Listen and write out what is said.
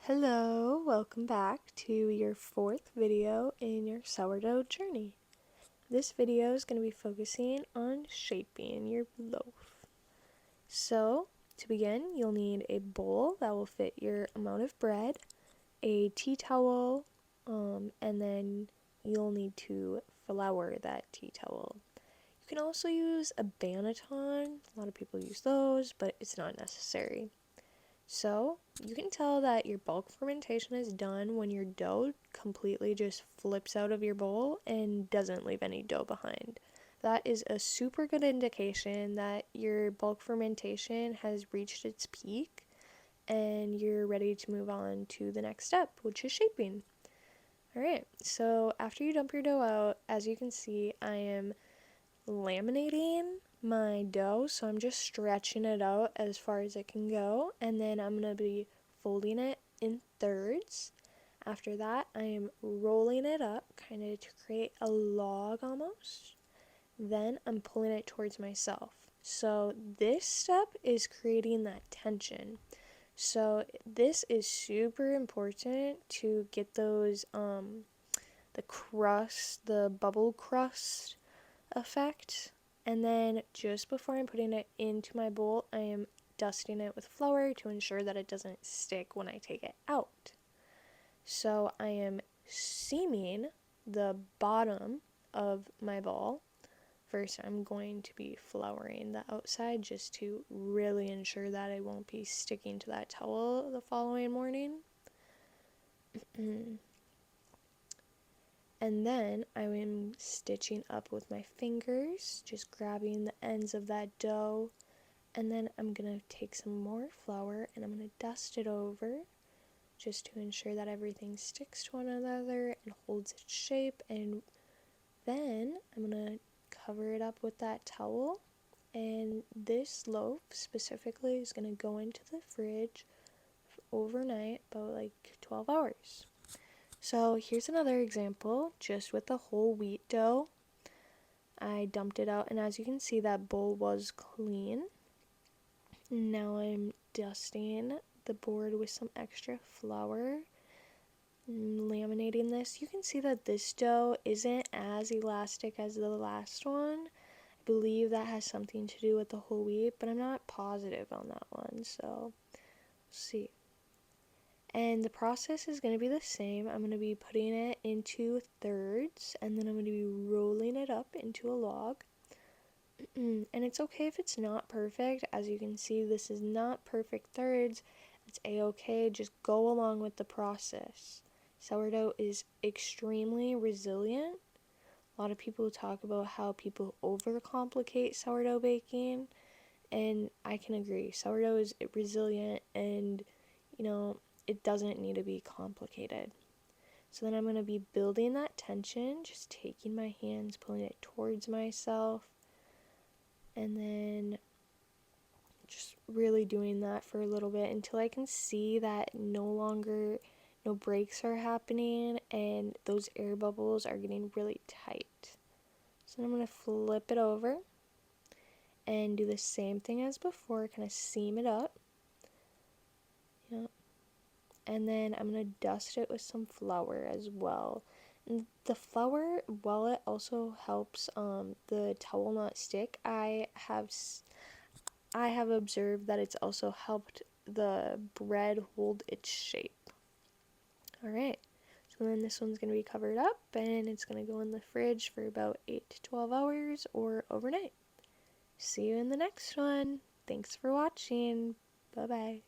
Hello, welcome back to your fourth video in your sourdough journey. This video is going to be focusing on shaping your loaf. So, to begin, you'll need a bowl that will fit your amount of bread, a tea towel, and then you'll need to flour that tea towel. You can also use a banneton. A lot of people use those, but it's not necessary. So, you can tell that your bulk fermentation is done when your dough completely just flips out of your bowl and doesn't leave any dough behind. That is a super good indication that your bulk fermentation has reached its peak and you're ready to move on to the next step, which is shaping. Alright, so after you dump your dough out, as you can see, I am laminating my dough, so I'm just stretching it out as far as it can go, and then I'm going to be folding it in thirds. After that, I am rolling it up kind of to create a log almost. Then I'm pulling it towards myself. So this step is creating that tension. So this is super important to get those the crust, the bubble crust effect. And then just before I'm putting it into my bowl, I am dusting it with flour to ensure that it doesn't stick when I take it out. So I am seaming the bottom of my ball. First, I'm going to be flouring the outside just to really ensure that it won't be sticking to that towel the following morning. And then I am stitching up with my fingers, just grabbing the ends of that dough. And then I'm going to take some more flour and I'm going to dust it over just to ensure that everything sticks to one another and holds its shape. And then I'm going to cover it up with that towel. And this loaf specifically is going to go into the fridge overnight, about like 12 hours. So here's another example, just with the whole wheat dough. I dumped it out, and as you can see, that bowl was clean. Now I'm dusting the board with some extra flour, laminating this. You can see that this dough isn't as elastic as the last one. I believe that has something to do with the whole wheat, but I'm not positive on that one, so we'll see. And the process is going to be the same. I'm going to be putting it into thirds, and then I'm going to be rolling it up into a log. And it's okay if it's not perfect. As you can see, this is not perfect thirds. It's a-okay. Just go along with the process. Sourdough is extremely resilient. A lot of people talk about how people overcomplicate sourdough baking, and I can agree. Sourdough is resilient, and it doesn't need to be complicated. So then I'm going to be building that tension, just taking my hands, pulling it towards myself, and then just really doing that for a little bit until I can see that no breaks are happening and those air bubbles are getting really tight. So then I'm going to flip it over and do the same thing as before, kind of seam it up. And then I'm going to dust it with some flour as well. And the flour, while it also helps the towel not stick, I have observed that it's also helped the bread hold its shape. Alright, so then this one's going to be covered up and it's going to go in the fridge for about 8 to 12 hours or overnight. See you in the next one. Thanks for watching. Bye-bye.